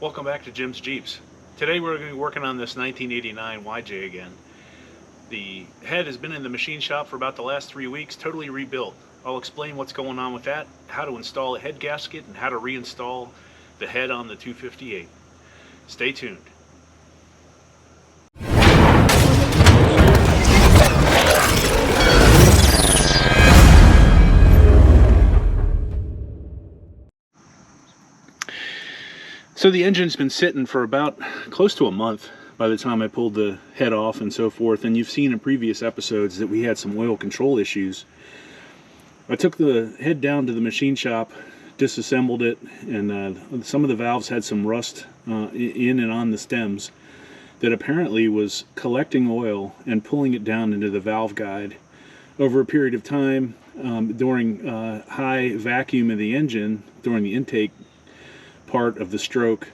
Welcome back to Jim's Jeeps. Today we're going to be working on this 1989 YJ again. The head has been in the machine shop for about the last 3 weeks, totally rebuilt. I'll explain what's going on with that, how to install a head gasket, and how to reinstall the head on the 258. Stay tuned. So the engine's been sitting for about close to a month by the time I pulled the head off and so forth, and you've seen in previous episodes that we had some oil control issues. I took the head down to the machine shop, disassembled it, and some of the valves had some rust in and on the stems that apparently was collecting oil and pulling it down into the valve guide. Over a period of time, during high vacuum of the engine, during the intake part of the stroke,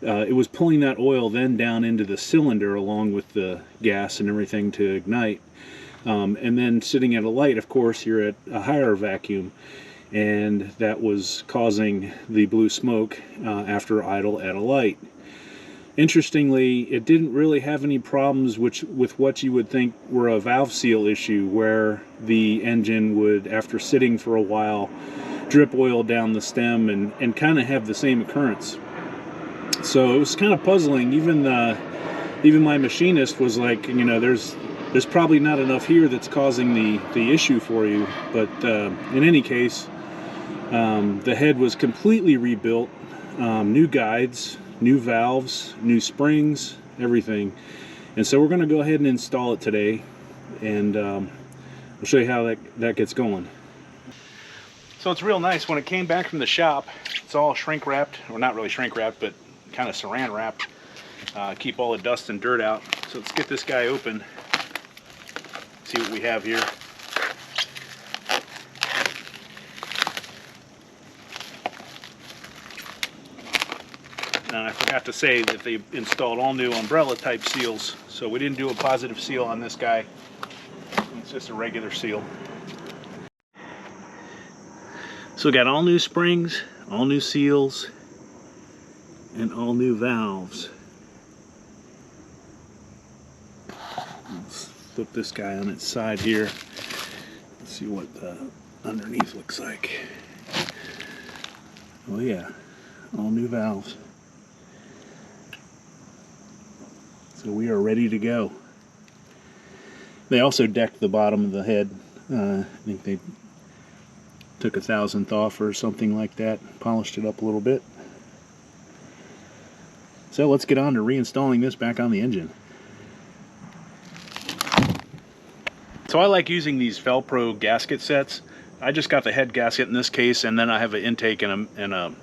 it was pulling that oil then down into the cylinder along with the gas and everything to ignite, and then sitting at a light, of course, you're at a higher vacuum, and that was causing the blue smoke after idle at a light. Interestingly, it didn't really have any problems with what you would think were a valve seal issue, where the engine would, after sitting for a while, drip oil down the stem and kind of have the same occurrence. So it was kind of puzzling. Even my machinist was like, you know, there's probably not enough here that's causing the issue for you. But in any case, the head was completely rebuilt, new guides, new valves, new springs, everything. And so we're going to go ahead and install it today, and I'll show you how that gets going. So it's real nice. When it came back from the shop, it's all shrink wrapped, or not really shrink wrapped, but kind of saran wrapped, keep all the dust and dirt out. So let's get this guy open, see what we have here. Now I forgot to say that they installed all new umbrella type seals, so we didn't do a positive seal on this guy. It's just a regular seal. So we got all new springs, all new seals, and all new valves. Let's flip this guy on its side here. Let's see what the underneath looks like. Oh yeah, all new valves. So we are ready to go. They also decked the bottom of the head. I think they took a 1,000th off or something like that, polished it up a little bit. So let's get on to reinstalling this back on the engine. So I like using these Velcro gasket sets. I just got the head gasket in this case, and then I have an intake and a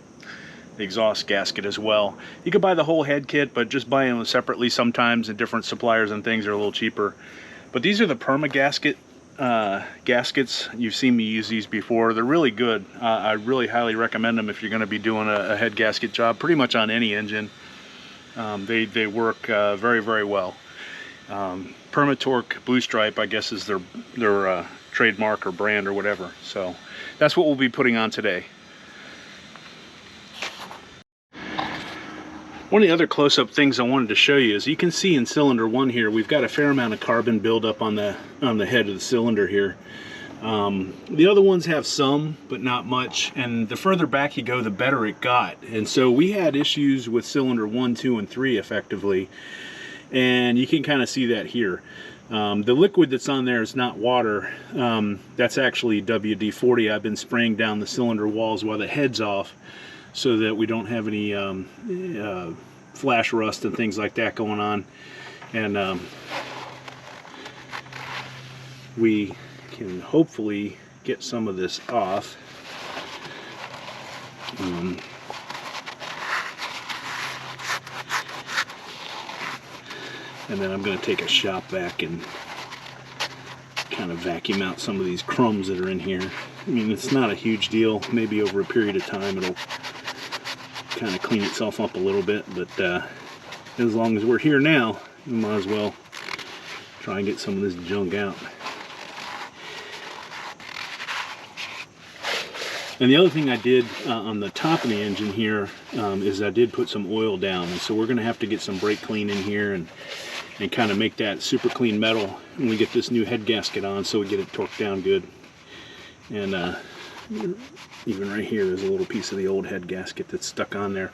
exhaust gasket as well. You could buy the whole head kit, but just buying them separately sometimes, and different suppliers and things are a little cheaper. But these are the perma gasket gaskets. You've seen me use these before. They're really good. I really highly recommend them if you're going to be doing a head gasket job pretty much on any engine. They work very, very well. Permatorque Blue Stripe, I guess, is their trademark or brand or whatever. So that's what we'll be putting on today. One of the other close-up things I wanted to show you is, you can see in cylinder 1 here, we've got a fair amount of carbon buildup on the head of the cylinder here. The other ones have some, but not much, and the further back you go, the better it got. And so we had issues with cylinder 1, 2, and 3 effectively, and you can kind of see that here. The liquid that's on there is not water. That's actually WD-40 I've been spraying down the cylinder walls while the head's off, so that we don't have any flash rust and things like that going on. And we can hopefully get some of this off. And then I'm going to take a shop vac and kind of vacuum out some of these crumbs that are in here. I mean, it's not a huge deal. Maybe over a period of time it'll kind of clean itself up a little bit, but as long as we're here now, we might as well try and get some of this junk out. And the other thing I did on the top of the engine here is I did put some oil down. And so we're going to have to get some brake clean in here and kind of make that super clean metal when we get this new head gasket on, so we get it torqued down good. And even right here, there's a little piece of the old head gasket that's stuck on there.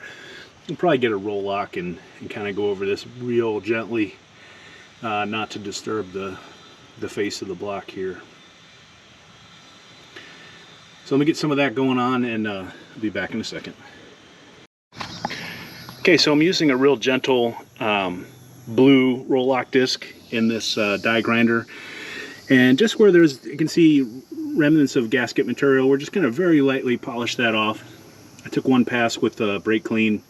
We'll probably get a roll lock and kind of go over this real gently, not to disturb the face of the block here. So let me get some of that going on, and I'll be back in a second. Okay, so I'm using a real gentle blue roll lock disc in this die grinder, and just where you can see remnants of gasket material, we're just going to very lightly polish that off. I took one pass with brake clean,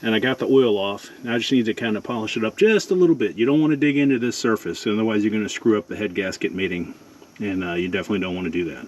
and I got the oil off. Now I just need to kind of polish it up just a little bit. You don't want to dig into this surface, otherwise you're going to screw up the head gasket mating, and you definitely don't want to do that.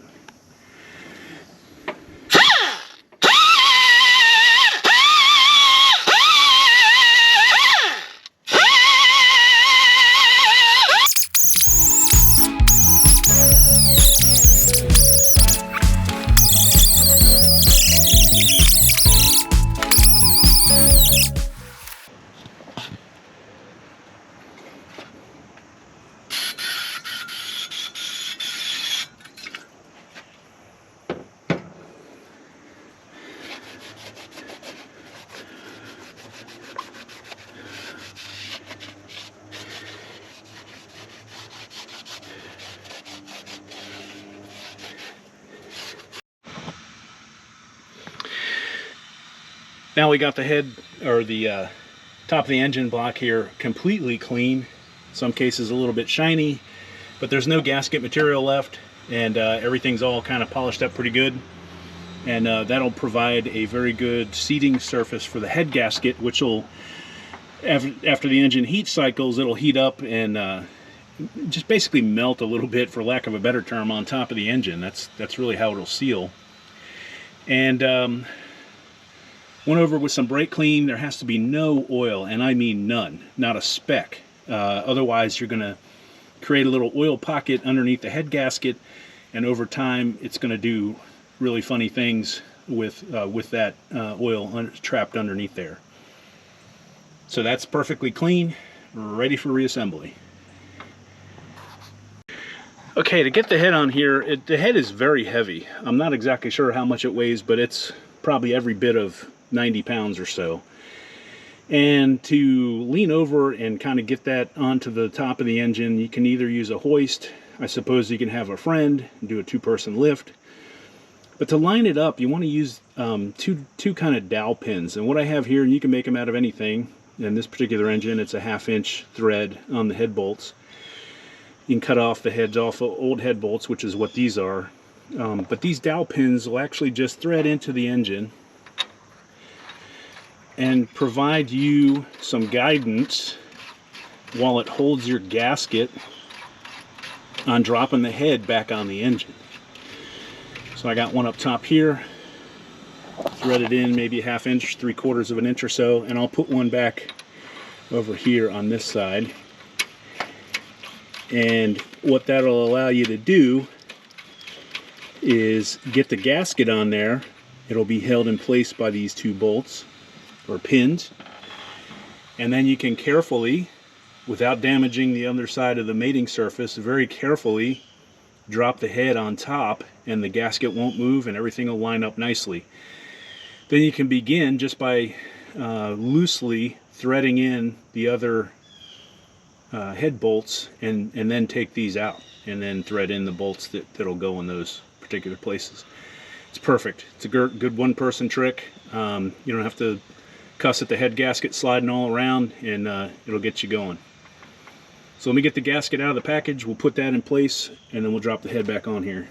Now we got the head, or the top of the engine block here completely clean. In some cases a little bit shiny, but there's no gasket material left, and everything's all kind of polished up pretty good. And that'll provide a very good seating surface for the head gasket, which will, after the engine heat cycles, it'll heat up and just basically melt a little bit, for lack of a better term, on top of the engine. That's really how it'll seal. And went over with some brake clean. There has to be no oil, and I mean none, not a speck. Otherwise you're going to create a little oil pocket underneath the head gasket, and over time it's going to do really funny things with that oil trapped underneath there. So that's perfectly clean, ready for reassembly. Okay, to get the head on here, the head is very heavy. I'm not exactly sure how much it weighs, but it's probably every bit of 90 pounds or so. And to lean over and kind of get that onto the top of the engine, you can either use a hoist. I suppose you can have a friend and do a two-person lift. But to line it up, you want to use two kind of dowel pins. And what I have here, and you can make them out of anything. In this particular engine, it's a 1/2-inch thread on the head bolts. You can cut off the heads off of old head bolts, which is what these are. But these dowel pins will actually just thread into the engine and provide you some guidance while it holds your gasket on dropping the head back on the engine. So I got one up top here, threaded in maybe a 1/2 inch, 3/4 of an inch or so, and I'll put one back over here on this side. And what that'll allow you to do is get the gasket on there. It'll be held in place by these two bolts or pins, and then you can carefully, without damaging the other side of the mating surface, very carefully drop the head on top, and the gasket won't move and everything will line up nicely. Then you can begin just by loosely threading in the other head bolts, and then take these out and then thread in the bolts that'll go in those particular places. It's perfect. It's a good one-person trick. You don't have to cuss at the head gasket sliding all around, and it'll get you going. So let me get the gasket out of the package, we'll put that in place, and then we'll drop the head back on here.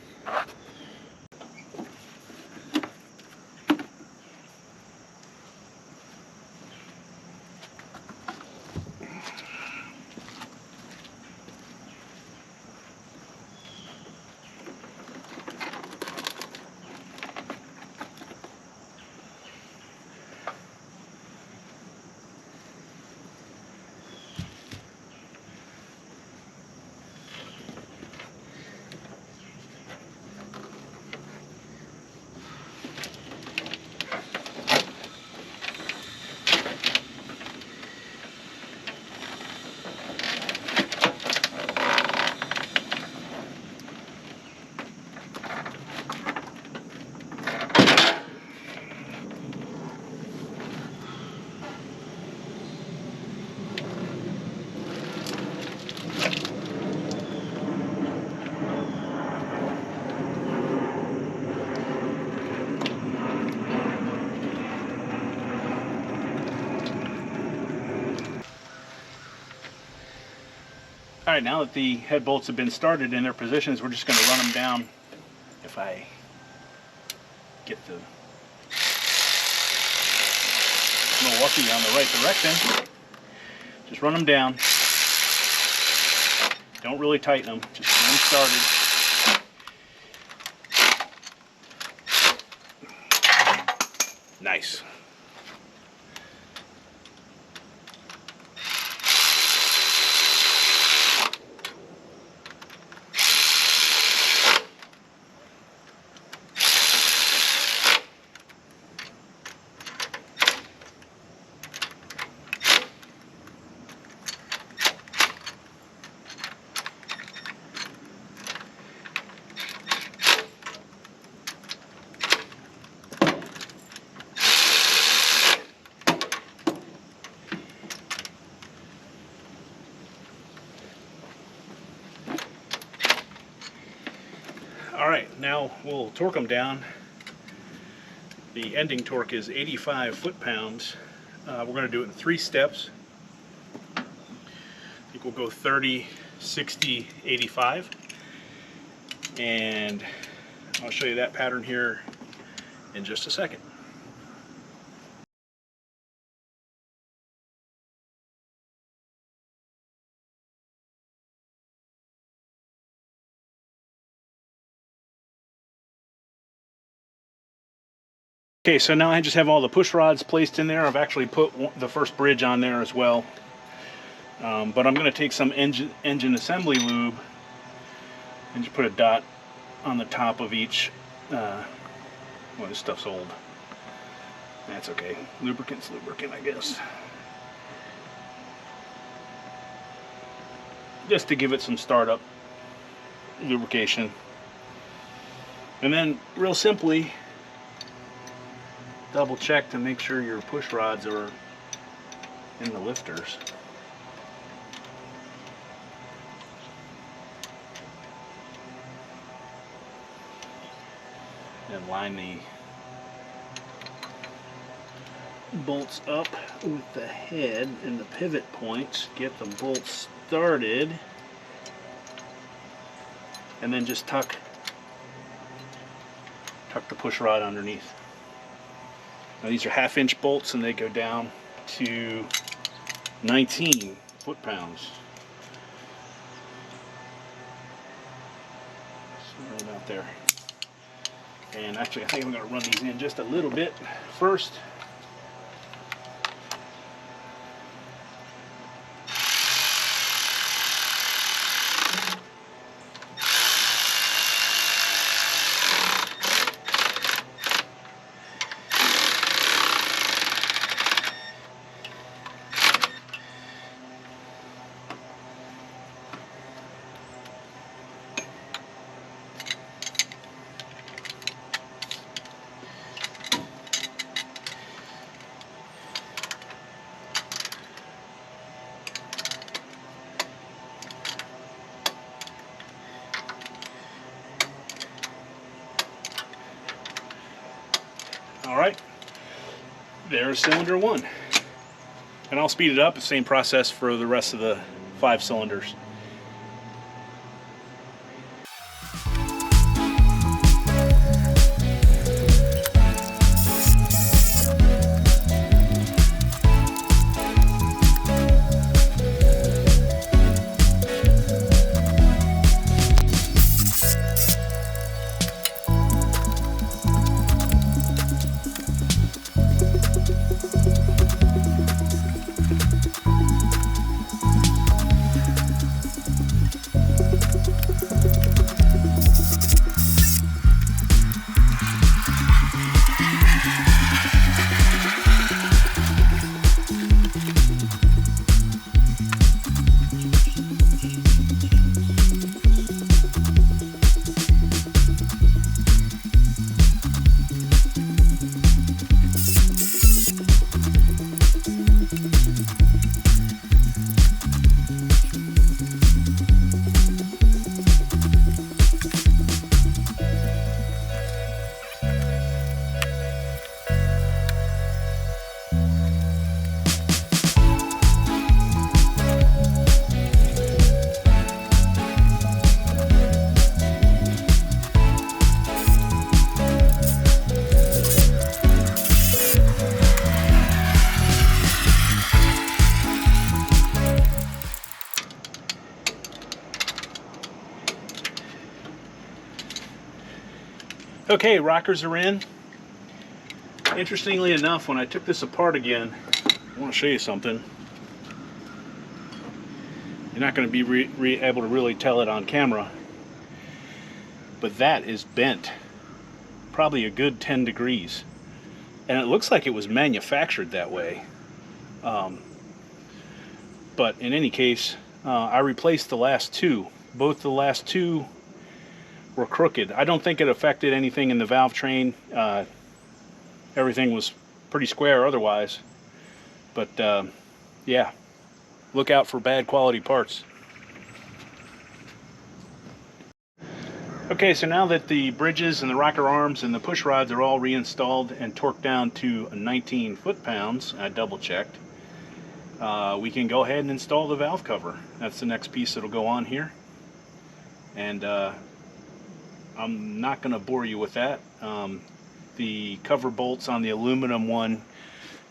Alright, now that the head bolts have been started in their positions, we're just going to run them down. If I get the Milwaukee on the right direction, just run them down. Don't really tighten them, just get them started. Nice. Alright, now we'll torque them down. The ending torque is 85 foot-pounds. We're going to do it in 3 steps. I think we'll go 30, 60, 85. And I'll show you that pattern here in just a second. Okay, so now I just have all the push rods placed in there. I've actually put the first bridge on there as well. But I'm going to take some engine assembly lube and just put a dot on the top of each. Well, this stuff's old. That's okay. Lubricant's lubricant, I guess. Just to give it some startup lubrication. And then, real simply, double check to make sure your push rods are in the lifters. And line the bolts up with the head and the pivot points. Get the bolts started. And then just tuck the push rod underneath. Now these are 1/2-inch bolts and they go down to 19 foot-pounds. So right about there. And actually I think I'm going to run these in just a little bit first. Alright, there's cylinder 1. And I'll speed it up, the same process for the rest of the 5 cylinders. Okay, rockers are in. Interestingly enough, when I took this apart again, I want to show you something. You're not going to be able to really tell it on camera, but that is bent probably a good 10 degrees, and it looks like it was manufactured that way. But in any case, I replaced the last two. Both the last two were crooked. I don't think it affected anything in the valve train. Everything was pretty square otherwise, but yeah, look out for bad quality parts. Okay, so now that the bridges and the rocker arms and the push rods are all reinstalled and torqued down to 19 foot-pounds, I double checked, we can go ahead and install the valve cover. That's the next piece that'll go on here. And I'm not going to bore you with that. The cover bolts on the aluminum one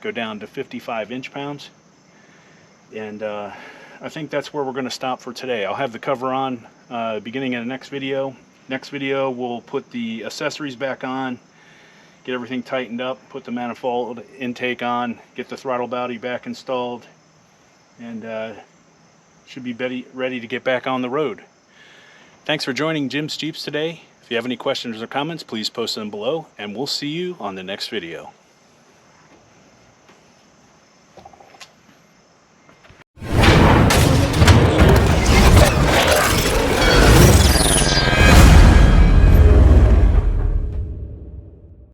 go down to 55 inch-pounds. And I think that's where we're going to stop for today. I'll have the cover on beginning of the next video. Next video, we'll put the accessories back on, get everything tightened up, put the manifold intake on, get the throttle body back installed, and should be ready to get back on the road. Thanks for joining Jim's Jeeps today. If you have any questions or comments, please post them below, and we'll see you on the next video.